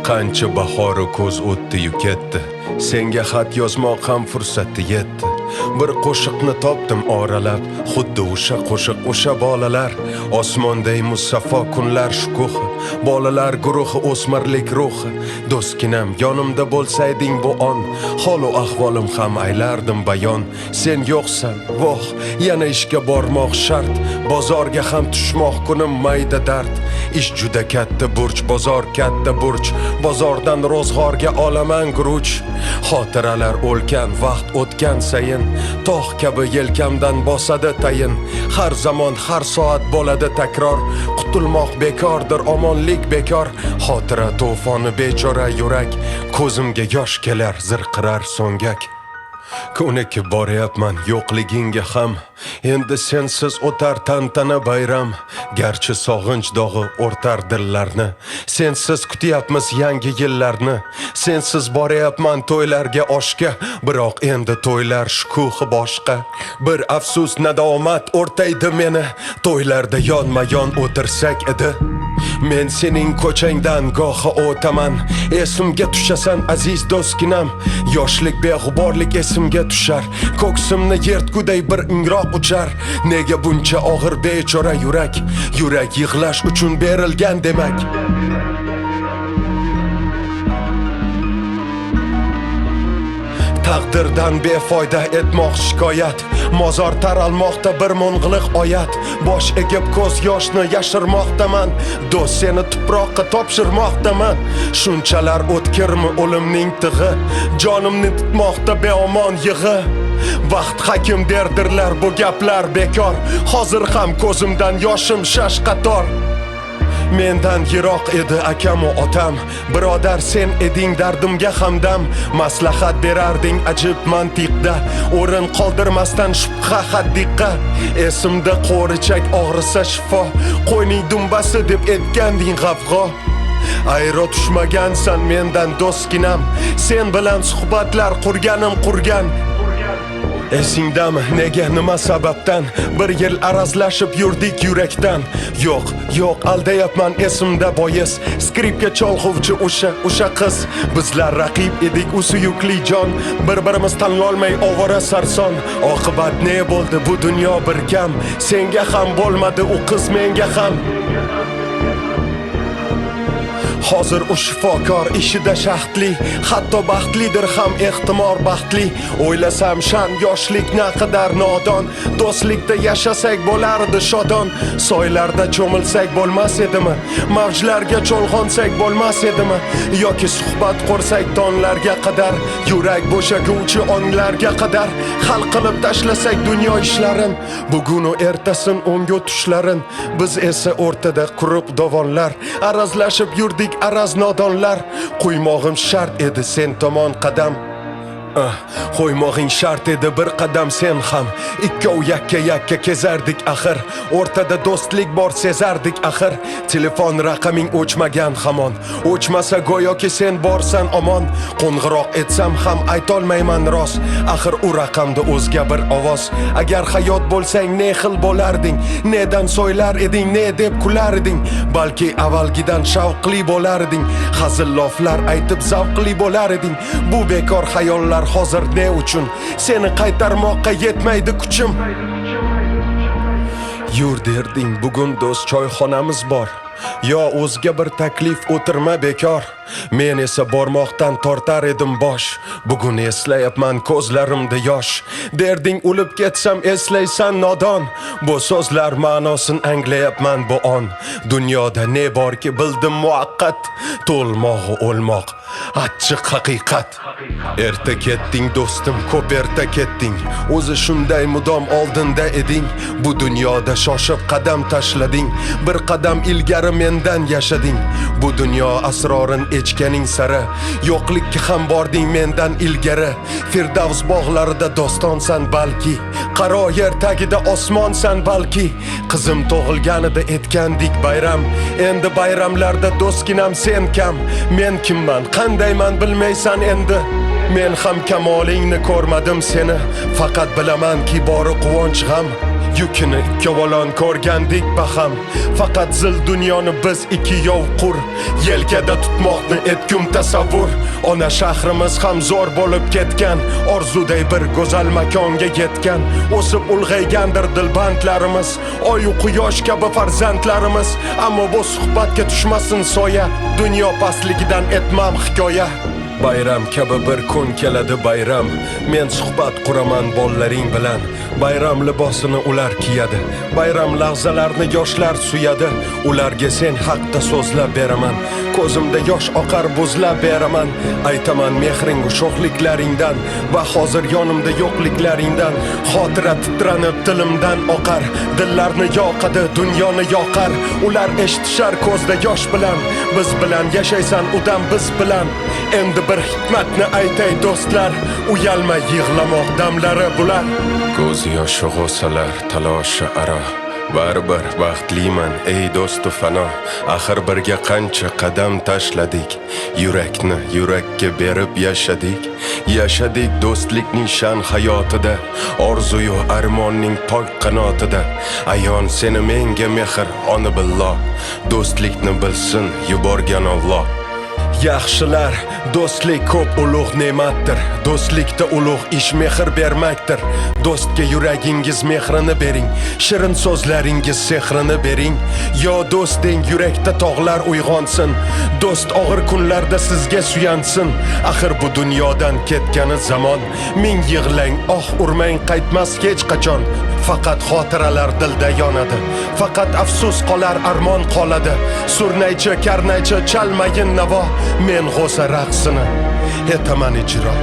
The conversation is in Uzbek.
Qancha bahoru ko'z o'tdi-yu ketdi, senga xat yozmoq ham fursati yetdi. Bir qo'shiqni topdim oralab, xuddi o'sha qo'shiq o'sha bolalar, osmonday musaffo kunlar shukuhi, bolalar guruhi o'smirlik ruhi. Do'stginam yonimda bo'lsayding bu on, hol u ahvolim ham aylardim bayon. Sen yo'qsan, voh, yana ishga bormoq shart, bozorga ham tushmoq kunim mayda dard. Ish juda katta burch, bozor katta burch, bozordan ro'zg'orga olaman guruch. Xotiralar o'lkan, vaqt o'tgan sayin, tog' kabi yelkamdan bosadi tayin. Har zamon, har soat bo'ladi takror, qutulmoq bekordir, omonlik bekor. Xotira to'foni bechora yurak, ko'zimga yosh kelar, zirqirar so'ngak. Ko'nikki boryapman yo'qligingga ham, endi sensiz o'tar tantana bayram. Garchi sog'inch dog'i o'rtar dillarni, sensiz kutyapmiz yangi yillarni. Sensiz boryapman to'ylarga oshga, biroq endi to'ylar shukuhi boshqa. Bir afsus nadomat o'rtaydi meni, to'ylarda yonma-yon o'tirsak edi. Men sening ko'changdan gohi o'taman, esimga tushasan aziz do'stginam. Yoshlik beg'uborlik esimga tushar, ko'ksimni yirtguday bir ingroq uchar. Nega buncha og'ir bechora yurak, yurak yig'lash uchun berilgan demak. Taqdirdan befoyda etmoq shikoyat, mozor taralmoqda bir mung'liq oyat. Bosh egib ko'z yoshni yashirmoqdaman, do'st seni tuproqqa topshirmoqdaman. Shunchalar o'tkirmi o'limning tig'i, jonimni tutmoqda beomon yig'i. Vaqt hakim derdirlar bu gaplar bekor, hozir ham ko'zimdan yoshim shash qator. Mendan yiroq edi akam u otam, birodar sen eding dardimga hamdam. Maslahat berarding ajib mantiqda, o'rin qoldirmasdan shubha haddiqqa. Esimda qo'richak og'risa shifo, qo'yning dumbasi deb etganding g'avg'o. Ayro tushmagansan mendan do'stginam, sen bilan suhbatlar qurganim qurgan. Esingdami nega nima sababdan bir yil arazlashib yurdik yurakdan? Yo'q, yo'q, aldayapman esimda bois, skripka cholg'uvchi o'sha qiz. Bizlar raqib edik u suyukli jon, bir-birimiz tanlolmay ovora sarson. Oqibat ne bo'ldi bu dunyo bir kam, senga ham bo'lmadi u qiz menga ham. Hozir u shifokor ishida shaxtli, hatto baxtlidir ham ehtimol baxtli. O'ylasam shan yoshlik naqadar nodon, do'stlikda yashasak bo'lardi shodon. Soylarda cho'milsak bo'lmas edimi, mavjlarga cho'lg'onsak bo'lmas edimi, yoki suhbat qursak tonlarga qadar, yurak bo'shaguvchi onglarga qadar. Hal qilib tashlasak dunyo ishlarin, bugun u ertasin o'ngu tushlarin. Biz esa o'rtada quruq dovonlar, arazlashib yurdik araz nodonlar. Qo'ymog'im shart edi sen tomon qadam, qo'ymog'ing shart edi bir qadam sen ham. Ikkov yakka kezardik axir, o'rtada do'stlik bor sezardik axir. Telefon raqaming o'chmagan hamon, o'chmasa go'yoki sen borsan omon. Qo'ng'iroq etsam ham aytolmayman rost, axir u raqamda o'zga bir ovoz. Agar hayot bo'lsang ne xil bo'larding, nedan so'ylar eding, ne deb kular eding. Balki avvalgidan shavqli bo'larding, hazil loflar aytib zavqli bo'lar eding. Bu bekor xayollar hozir ne uchun, seni qaytarmoqqa yetmaydi kuchim. Yur derding bugun do'st choyxonamiz bor, yo o'zga bir taklif o'tirma bekor. Men esa bormoqdan tortar edim bosh, bugun eslayapman ko'zlarimda yosh. Derding o'lib ketsam eslaysan nodon, bu so'zlar ma'nosin anglayapman bu on. Dunyoda ne borki bildim muvaqqat, to'lmog'i o'lmoq, achchiq haqiqat. Erta ketding do'stim, ko'p erta ketding, o'zi shunday mudom oldinda eding. Bu dunyoda shoshib qadam tashlading, bir qadam ilgari mendan yashading. Bu dunyo asrorin echkaning sari, yo'qlikka ham bording mendan ilgari. Firdavs bog'larida dostonsan balki, qaro yer tagida osmonsan balki. Qizim tug'ilganida etgandik bayram, endi bayramlarda do'stginam sen kam. Men kimman, qandayman bilmaysan endi. Men ham kamolingni ko'rmadim seni, faqat bilamanki bori quvonch g'am. yukini ikkovalon ko'rgandik baham. Faqat zil dunyoni biz ikki yov qur, yelkada tutmoqni etgum tasavvur. Ona shahrimiz ham zo'r bo'lib ketgan, orzuday bir go'zal makonga yetgan. O'sib ulg'aygandir dilbandlarimiz, oy u quyosh kabi farzandlarimiz. Ammo bu suhbatga tushmasin soya, dunyo pastligidan etmam hikoya. Bayram kabi bir kun keladi bayram, men suhbat quraman bollaring bilan. Bayram libosini ular kiyadi, bayram lahzalarini yoshlar suyadi. Ularga sen haqda so'zlab beraman, ko'zimda yosh oqar buzlab beraman. Aytaman mehring sho'xliklaringdan va hozir yonimda yo'qliklaringdan. Xotira titranib dilimdan oqar, dillarni yoqadi, dunyoni yoqar. Ular eshitishar ko'zda yosh bilan, biz bilan yashaysan udam biz bilan. Endi bir hikmatni aytay do'stlar, uyalma yig'lamoq damlari bular. Ko'z yoshi g'o'salar taloshi aro, baribir baxtliman ey do'stu fano. Axir birga qancha qadam tashladik, yurakni yurakka berib yashadik. Yashadik do'stlikning shan hayotida, orzuyu armonning pok qanotida. Ayon seni menga mehr oni billo, do'stlikni bilsin yuborgan Alloh. Yaxshilar, do'stlik ko'p ulug' ne'matdir. Do'stlikda ulug' ish mehr bermakdir. Do'stga yuragingiz mehrini bering, shirin so'zlaringiz sehrini bering. Yo do'st deng, yurakda tog'lar uyg'onsin, do'st og'ir kunlarda sizga suyansin. Axir bu dunyodan ketgani zamon, ming yig'lang, urmang, qaytmas hech qachon. Faqat xotiralar dilda yonadi, faqat afsus qolar, armon qoladi. Surnaychi, karnaychi chalmayin navo, men g'o'sa raqsini etaman ijro.